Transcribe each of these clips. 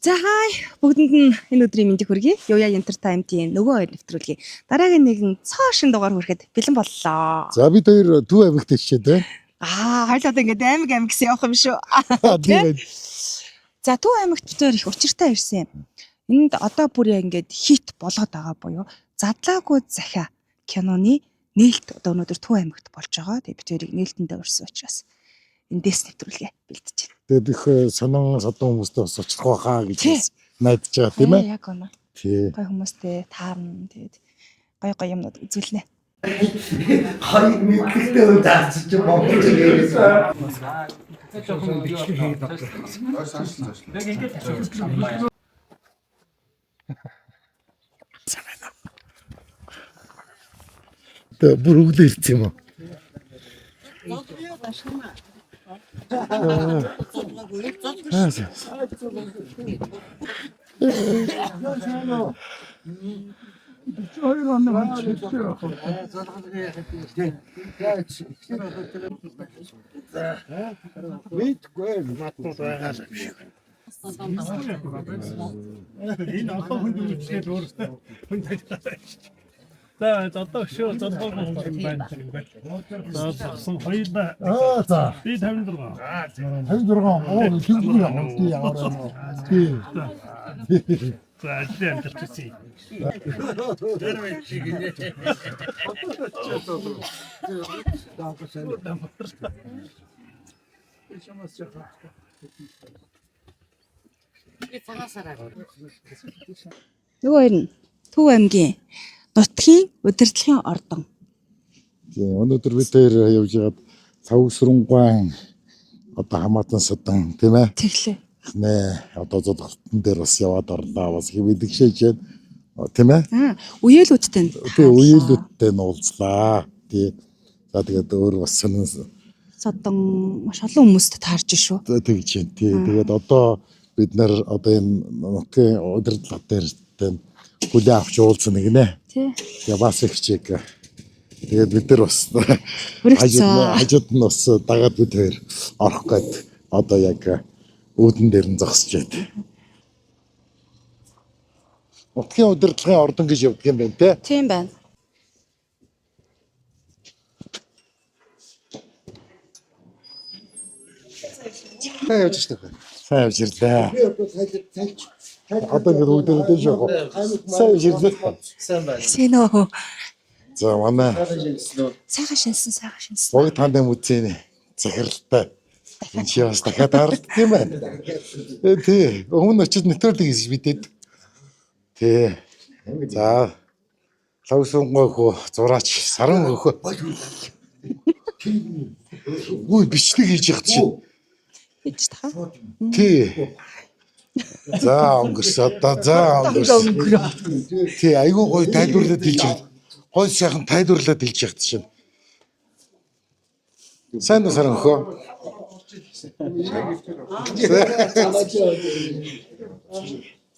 За хай бүгдэнд нь энэ өдрийн мэндийг хүргэе. Юуя Entertainment-ийн нөгөө хоёр нэвтрүүлгийн дараагийн нэгэн цаашин дугаар хүрэхэд бэлэн боллоо. За бид хоёр Төв аймагт ичээд байна. Хоёулаа ингээд аймаг гэсэн явах юм шүү. Тийм. За Төв аймагт бид хоёр их учиртай ирсэн юм. Энд одоо бүр ингээд хит болоод байгаа буюу Задлаагүй захиа киноны нээлт одоо өнөөдөр Төв аймагт болж байгаа. Тэгээ бид хоёрыг нээлтэндээ урьсан учраас эндээс нэвтрүүлгээ бэлдэж байна. Тэгээд их сонон содон хүмүүстэй бас очих байхаа гэж найдаж байгаа тийм ээ. Яг үнэ. Тий. Гой хүмүүстэй таарна тэгээд гой юмнууд үзүүлнэ. Хоёр мэдлэгтэй хүн зарчиж Монгол хэлээс. Тэгээд бүр өглөө ирсэн юм уу? За одоо шүү зодгоо хүн байна юм байна. За сагсан хоёулаа. За. Би 56. 56. Оо хингүй яваа. Тий ямар юм. Тий. За ажлын амжилттай. Нөгөө хоёр нь Төв аймгийн нутгийн удирдлагын ордон. Тийм өнөөдөр бид хоёр явж байгаад Савгсрангуан одоо хамаатан судан тийм ээ. Тэглээ. Нэ одоо зодгалтын дээр бас яваад орлоо. Бас хэвэдэгшээж байна. Тийм ээ. Үеэлүүдтэй нь. Тэгээ үеэлүүдтэй нь уулзлаа. Тий. За тэгээд өөр бас сонин Содон маш олон хүмүүст таарж шүү. тэгж байна. Тий. Тэгээд одоо бид нар одоо энэ нутгийн удирдлага дээр хүлээн авч уулзсан нэг нэ. Тий. Тэгээ бас их чиг. Тэгээд бид нар бас хажууд нь бас дагаад бид хоёр орох гээд одоо яг үүдэн дээр нь зогсож байна. Нутгийн удирдлагын ордон гэж явдаг юм байна те. Тийм байна. Сайн явж штэ. Сайн явж ирлээ. Одоо ингэ үүдэрдэж шүү. Сайн явж ирлээ. Сайн байна. Сэнөө. За манай Сайхан шинсэн. Бог тандем үзэн захиралтай. Энд чи бас дахиад харалт тийм байна. Тий. Өмнө очиж нэвтрүүлэг хийж бидэд. Тий. За. Лавсунгой хөө зураач саран хөө. Үй бичлэг хийж яхад чинь. Хийж таа. Тий. За өнгөрс одоо өнгөрөө. Тий айгүй гоё тайлбарлаад хэлж байгаа. Гой сайхан тайлбарлаад хэлж яхад чинь. Сайн уу саран хөө.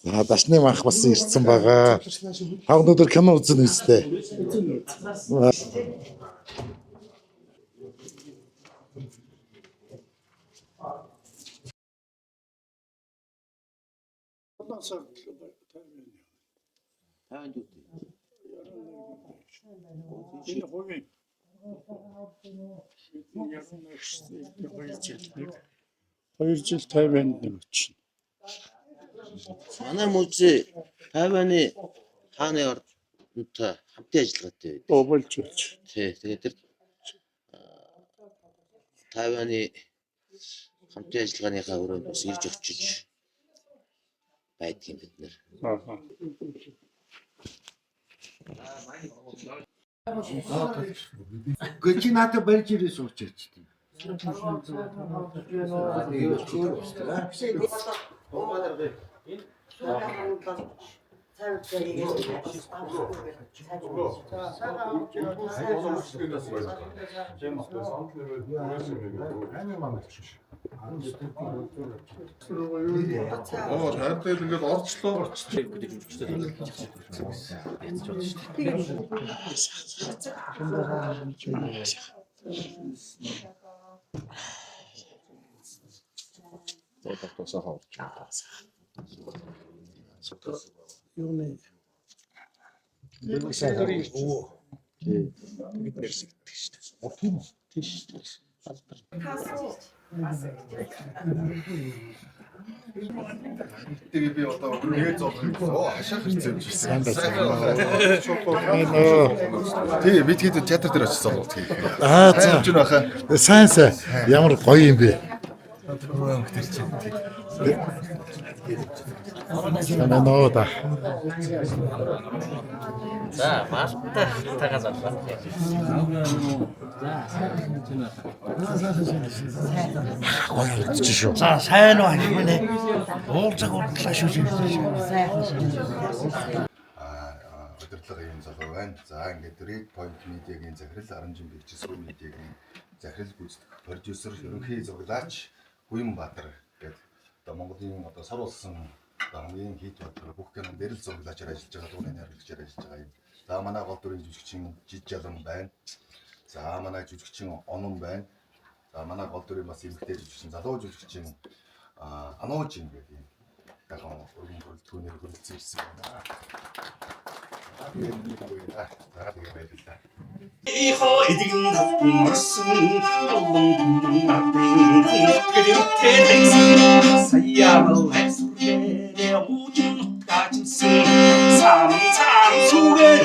За дашны манх бас ирсэн байгаа. Та өнөөдөр кино үзэн үстэй. Хоёр жил Тайванд нэг очив. Манай мужи Тайваны хааны ордонтой хамтын ажиллагаатай байдаг. Болж болж. Тий, тэгээд тэр Тайваны хамтын ажиллагааныхаа өрөөнд бас ирж очиж байдгийн бид нэр. Гэвч надад барьж ирээ суучаач тийм. Хайртай ингээд орчлоо. За тогтоосоо хоорч. Юуны Тэгээ би одоо нээ зовлоо. Хашаах хэрэгцээ юм шиг. Сайн байна. Тэгээ би тэгээд театр дээр очиж зовлоо тэгээ. Аа за. Юу нөхөө. Сайн. Ямар гоё юм бэ? Ноо да. За мартаа тагаад байна. Гоё ч шүү. За сайн уу хэмээнэ. Уулзаг удлаа шүү. Удирдлага юм залуу байна. За ингээд Red Point Media-гийн захирал Аранжин Бэгчсгүй медиагийн захирал гүйцэтгэх продюсер ерөнхий зураглаач Гүнбаатар гэдэг одоо Монголын одоо сар улсан хамгийн хит бодлого бүх кинон дээр л зураглаачаар ажиллаж байгаа дууны найруулагчаар ажиллаж байгаа юм. За манай гол дүрийн жүжигчин Жижалан байна. За манай жүжигчин Онон байна. За манай гол дүрийн бас эмэгтэй жүжигчин залуу жүжигчин Анууж юм гэдэг юм. Яг өргөн бүрэлдэхүүнээр хөрөлцсөн ирсэн байна. 이하 이딩 덕분 말씀 얼른 나쁜 그림태 행성 사야로 핵소리에 오줌 가진 승 삼상 속에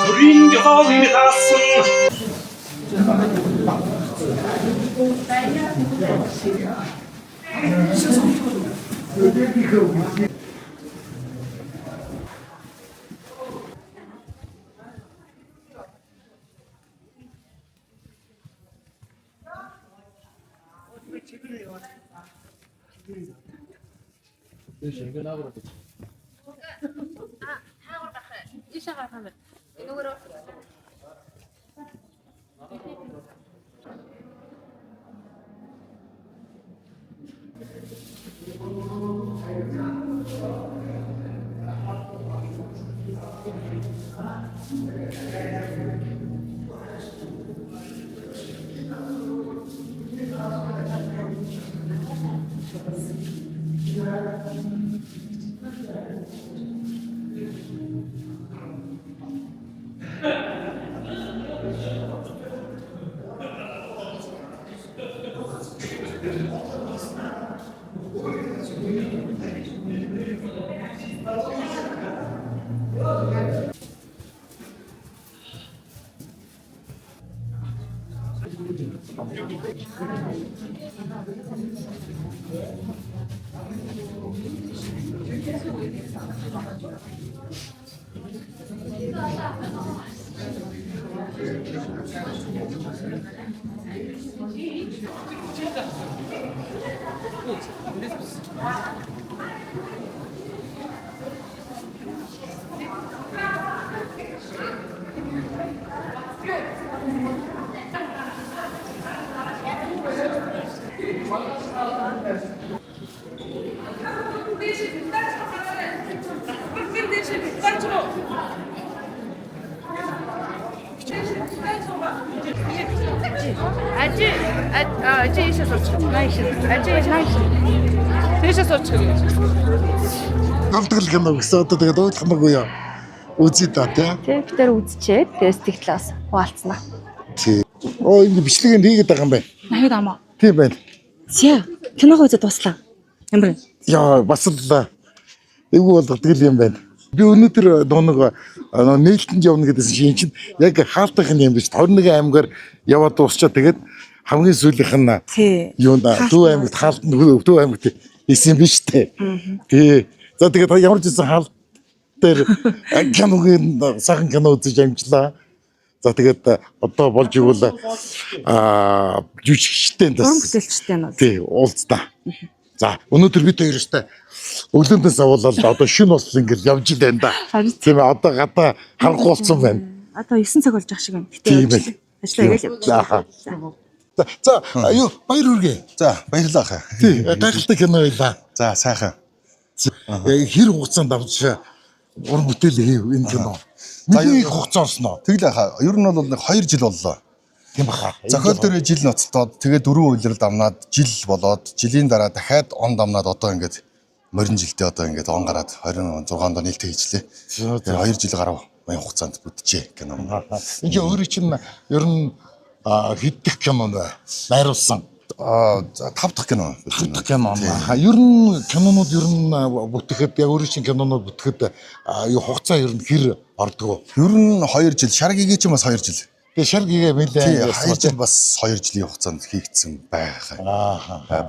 들인 겨울이 갔음 Ажи ийшээ суучих. Ажи ийшээ суучих гэж. Гавтгал кино гэсэн одоо тэгээд уучлахмаагүй юу? Үзье да тий. Тэг бид тээр үзчихээд тэгээд сэтгэлээс хуваалцсана. Тий. Оо ингэ бичлэгийн хийгээд байгаа юм байна. Нахид амаа. Тийм байна. Зя киногоо үзээд дуслаа. Ямар вэ? Яа бас л эвгүй болгодог юм байна. Би өнөөдөр дуунаг нээлтэнд явна гэдсэн чинь чинь яг хаалтынх нь юм биш 21 аймгаар яваад дуусчаа тэгээд хамгийн сүүлийнх нь юунд Төв аймагт хаалтанд Төв аймагт исэн биш үү? Тий. За тэгээд ямар ч гэсэн хаалт дээр киногийн сайхан кино үзэж амжлаа. За тэгээд одоо болж игэл жүжигчтэй Уран бүтээлчтэй нь. Тий, уулзтаа. За өнөөдөр бид хоёр өстэй өглөөндөөс авуулаад одоо шөнө бол ингээд явж л байна да. Тийм ээ одоо гадаа харахгүй болсон байна. Одоо 9 цаг болж ах шиг байна. Тийм ээ. Ажлаа ирэл явж. За юу баяр хүргэе. За баярлалаа хаа. Тий, гайхалтай кино байлаа. За сайхан. Хэр хугацаанд авч уран бүтээл хийв энэ кино. Нэг хугацаа олсноо. Тэгэл хаа. Ер нь бол нэг 2 жил боллоо. Тийм баха. Зохиол дээр жил ноцтоод тэгээд 4 үйлрэл амнаад жил болоод жилийн дараа дахиад он дамнаад одоо ингээд морин жилдээ одоо ингээд он гараад 26 онд нээлттэй хийжлээ. Тэгээ 2 жил гаруй баян хугацаанд бүтэжээ кино. Энд өөрөө чинь ер нь хэддэх кино вэ? Найруулсан. 5 дахь кино. 5 дахь кино. Ер нь кинонууд ер нь бүтэхэд яг өөрөө чинь кинонууд бүтэхэд юу хугацаа ер нь хэр ордог вэ? Ер нь 2 жил, Шаргигийн ч бас 2 жил. Тэгээ Шаргигээ нэлээд 2 жил бас 2 жилийн хугацаанд хийгдсэн байх.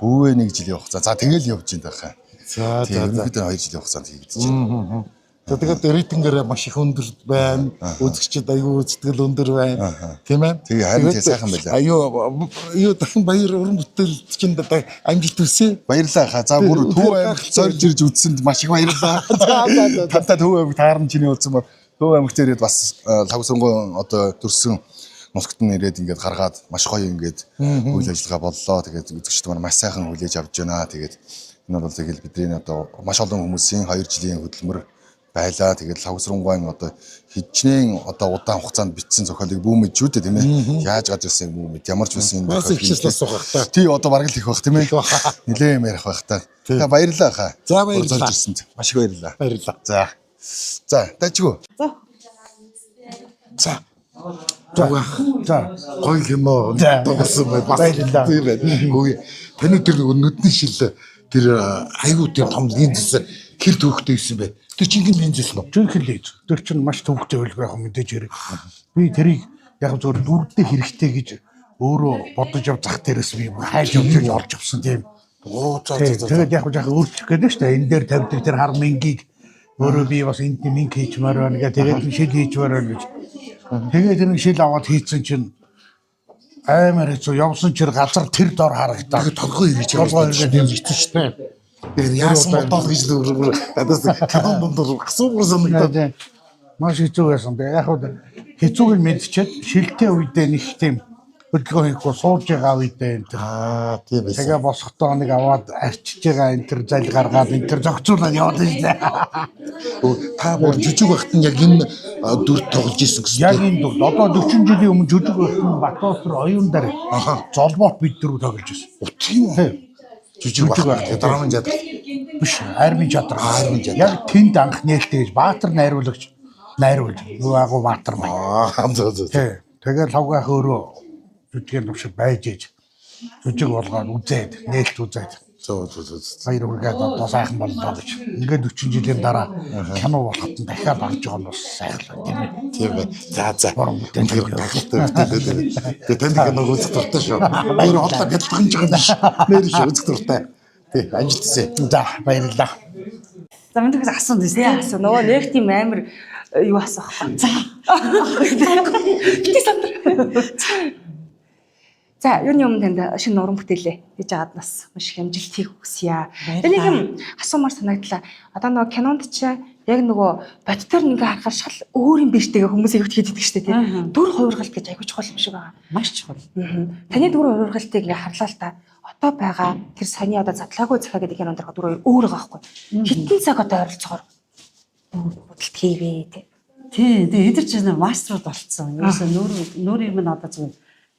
Бүүвээ 1 жилийн хугацаа. За тэгэл явж байна байх. За ерөнхийдөө 2 жилийн хугацаанд хийгдэж байна. За тэгээд рейтингээр маш их өндөр байна. Үзэгчд аюу үзтгэл өндөр байна. Тийм ээ. Тэгээ харин тий сайхан байлаа. Аюу дахин баяр уран бүтээл чинь амжилт хүсье. Баярлалаа хаа. За бүр Төв аймагт зорж ирж үзсэнд маш их баярлалаа. Та Төв аймагт таарна чиний үзсэн ба Төв аймагт ирээд бас лавсонгоо одоо төрсөн нусгт нь ирээд ингээд гаргаад маш гоё ингээд үйл ажиллагаа боллоо. Тэгээд үзэгчд маань маш сайхан хүлээж авч байна. Тэгээд энэ бол тэгэл бидний одоо маш олон хүмүүсийн 2 жилийн хөдөлмөр байлаа. Тэгээд лавсронгойн одоо хичнээн одоо удаан хугацаанд бичсэн зохиолыг бүү мэд шүү дээ тийм ээ. Яаж гад ирсэн бүү мэд. Ямар ч байсан энэ зохиолчлаас суух та. Тий одоо бараг л их бах тийм ээ. Нилээн юм ярих бах та. За баярлалаа хаа. За баярлалаа. Маш их баярлалаа. Баярлалаа. За дажгүй. За гоё кино тоглосон бай. Баярлалаа. Тийм байна. Үгүй таны тэр нүдний шил тэр айгуу тэр том линзс хэр төвхтэй байсан бэ? Тэр чингэн линзс нь. Жинхэнэ линз. Тэр чинь маш төвөгтэй байлгүй яг мэдээж хэрэг. Би тэрийг яг зөвхөн дүрдээ хэрэгтэй гэж өөрөө бодож яв зах дээрээс би хайж явж орж авсан тийм. Тэгээд яг жаахан өөрчлөх гэдэг нь шүү дээ. Энэ дээр тавьдаг тэр хар мингийг өөрөө би бас энд минг хийчмээр байна гэх. Тэгээд шил хийчмээр байна гэж. Тэгээд тэр шил аваад хийцэн чинь амар хэцүү явсан чир газар тэр дор харагдаа. Толгой ирж байгаа юм хэцүү шүү дээ. Тэр яасан бодол гэж л надаас канон дондор асуусан санагдаад маш хэцүү байсан. Яг хөө хэцүүг нь мэдчихээд шилтэй үедээ нэг тийм хөдөлгөөн хийхгүй сууж байгаа үедээ энэ тийм байсан. Тэгээ босохдоо нэг аваад арчиж байгаа энэ тэр зал гаргаад энэ тэр зохицуулаад яваад ирлээ. Та бүр жижиг багт нь яг энэ дүр тоглож исэн гэсэн. Яг энэ дүр одоо 40 жилийн өмнө жижиг багт нь Батбаатар оюун дээр золбоот бид дөрөв тоглож исэн. Тийм үү? Жижиг багт драмын чадвар биш армийн чадвар. Яг тэнд анх нээлттэй гэж Баатар найруулагч найруулж юу агуу Баатар маа. Тэгээд лавгах өөрөө жүжигэн төвшөд байж ээж жүжиг болгоод үзээд нээлт үзээд баяр үргээд одоо сайхан боллоо гэж. Ингээд 40 жилийн дараа кино болоход нь дахиад орж байгаа нь бас сайхан тийм ээ. Тийм ээ. За. Тэгээд танд киног үзэх дуртай шүү. Баяр хоолой бэлтгэн ч юм шиг нэр шүү үзэх дуртай. Тий, амжилт хүсье. За, баярлалаа. За мэдээс асуунд тийм асуу. Нөгөө нэг тийм амар юу асуух вэ? За. За, юуны өмнө танд шинэ уран бүтээлээ хийж аваад бас маш их амжилт хийх хүсье. Тэгээ нэг юм асуумаар санагдлаа. Одоо нөгөө кинонд чинь яг нөгөө бодтоор ингээ харахаар шал өөр юм биштэйгээ хүмүүс аяг хийдэг шүү дээ тийм. Дүр хувиргалт гэж аягүй чухал юм шиг байгаа. Маш чухал. Таны дүр хувиргалтыг ингээ харлаа л та. Одоо байгаа тэр саяны одоо задлаагүй захаа гэдэг кинонд дөрөв дүр өөр байгаа байхгүй. Хитэн цаг одоо ойролцоогоор бодолт хийвээ тийм. Тий, тэгээ эдэр чинь мастеруд болцсон. Ерөөсөө нүрийг минь одоо зөв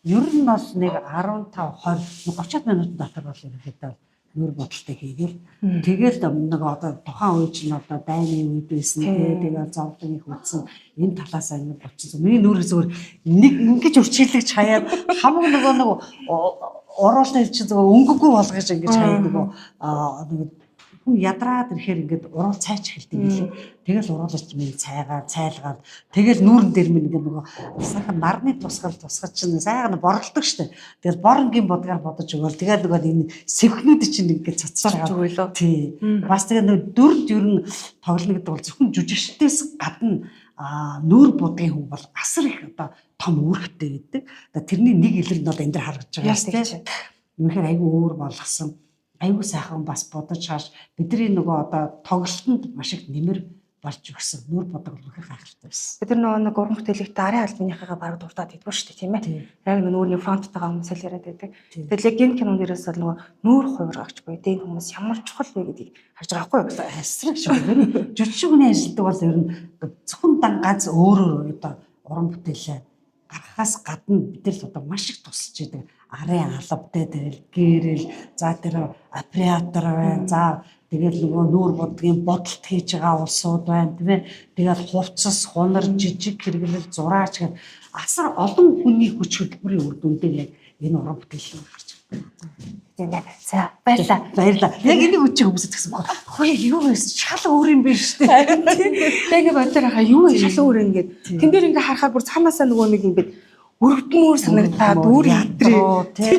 ер нь бол нэг 15 20 30 минут дотор бол ерөөхдөө нүр бодолтой хийгээл. Тэгэл нэг одоо тухайн үе чинь одоо дайны үед байсан тэгээ зовлон их үтсэн энэ талаас ингэ болчихсон. Миний нүр зүгээр нэг ингэж өрчилж хаяад хамаг нэг уруултай чинь зүгээр өнгөгүй болгож ингэж хаяад нэг хүн ядраад ирэхээр ингээд уруул цайч эхэлдэг юм лээ. Тэгэл уруулж минь цайлгаад тэгэл нүүрэн дээр минь ингээд нөгөө сайхан нарны тусгаж чинь сайхан борлдог штэ. Тэгэл боронгийн бодгаар бодож өгөөл. Тэгэл нөгөө энэ сэвхнүүд чинь ингээд цацраж байгаа. Тий. Бас тэгээ нөгөө дүрд ер нь тоглоно гэдэг бол зөвхөн жүжигчдээс гадна нүүр будгийн хүн бол асар их одоо том үүрэгтэй гэдэг. Тэрний нэг илэр нь одоо энэ дэр харагдаж байгаа штэ. Үнэхээр айгүй өөр болгосон. Аюу сайхан бас бодож хааш бидний нөгөө одоо тоглолтод маш их нэмэр болж өгсөн. Нүр бодог үнэхээр гайхалтай байсан. Бид нар нөгөө уран бүтээлийг арын албаныхаа баг дуртаад идвэр шүү дээ тийм ээ. Яг нүрийн фронттайгаа хүмүүсэл яриад байдаг. Тэгэл яг энэ кинонд ерөөс бол нөгөө нүүр хувиргагч буюу энэ хүмүүс ямар чухал вэ гэдгийг харж байгаа байхгүй юу? Асрах шүү. Жүжиг хүний ажилтдаг бол ер нь зөвхөн ганц өөрөөр одоо уран бүтээлээ гаргахаас гадна бид нар одоо маш их тусалж идэг. Арын албатай дээр гэрэл за тэр оператор байна. За тэгэл нөгөө нүүр бодгийн бодолт хийж байгаа улсууд байна тийм ээ. Тэгэл хувцас, хунар, жижиг хэрэглэл, зураач гэх асар олон хүний хүч хөдөлмөрийн үр дүндээ яг энэ уран бүтээл гарч байна. Тийм яг. За баярлаа. Баярлаа. Яг энийг үчиг хүмүүсэд гэсэн баг. Хөөе юу вэ? Шал өөр юм байна шүү дээ. Тэгээ бодоор хаа юу вэ шал өөр ингээд. Тэн дээр ингээ харахаар бүр цаанаасаа нөгөө нэг ингээд өргөдмөр санагдаад өөр ядрээ. Тий.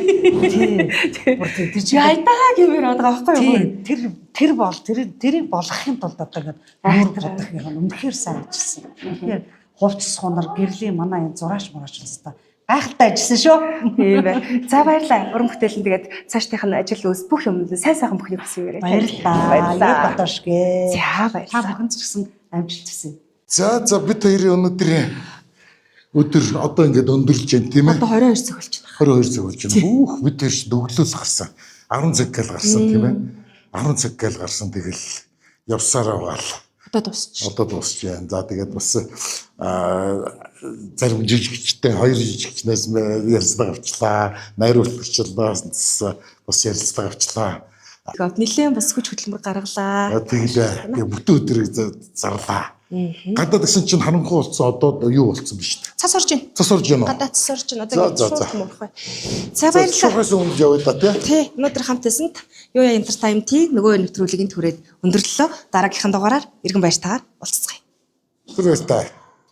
Бүр тэр чи Яйдаа гэмээр байгаа байхгүй юу? тэрийг болгохын тулд одоо ингээд нүүр бодох юм үнэхээр сайн ажилласан. Тэгэхээр хувцас хунар гэрлийн манай энэ зураач мураач хэвээр гайхалтай ажилласан шүү. Тийм бай. За баярлаа. Уран бүтээлэн тэгээд цаашдынх нь ажил үс бүх юм сайн сайхан бүхнийг хүсье. Баярлалаа. Батошгэ. За Та баярлалаа. бүхэнд ч гэсэн амжилт хүсье. За бид хоёрын өнөөдрийн өдөр одоо ингээд өндөрлж байна тийм ээ. Одоо 22 цаг болж байна. 22 цаг болж байна. Хүүх бид хоёр ч дөглөөс гарсан. 10 цаг гал гарсан тийм ээ. 10 цаг гал гарсан тэгэл явсараа гал. Одоо дуусчих. Одоо дуусч байна. За тэгээд бас зарим жижигчтэй хоёр жижигчнээс ярилцлага авчлаа. Найруулагчлаас бас ярилцлага авчлаа. Тэгээд нэлээд бас хүч хөдөлмөр гаргалаа. Тэгээд бүтэн өдрийг зарлаа. Гадаад гэсэн чинь харанхуй болсон одоо юу болсон биш үү? Цас орж байна. Цас орж байна уу? Гадаад цас орж байна. Одоо шууд муурах бай. За баярлалаа. Шугаас өмнө явъя да тий. Тий, өнөөдөр хамт байсанд юу яа entertainment-ийг нөгөө нэвтрүүлгийг түрээд өндөрлөлөө. Дараагийнхын дугаараар иргэн баяр таагаар уулзцгаая. Түрээс та.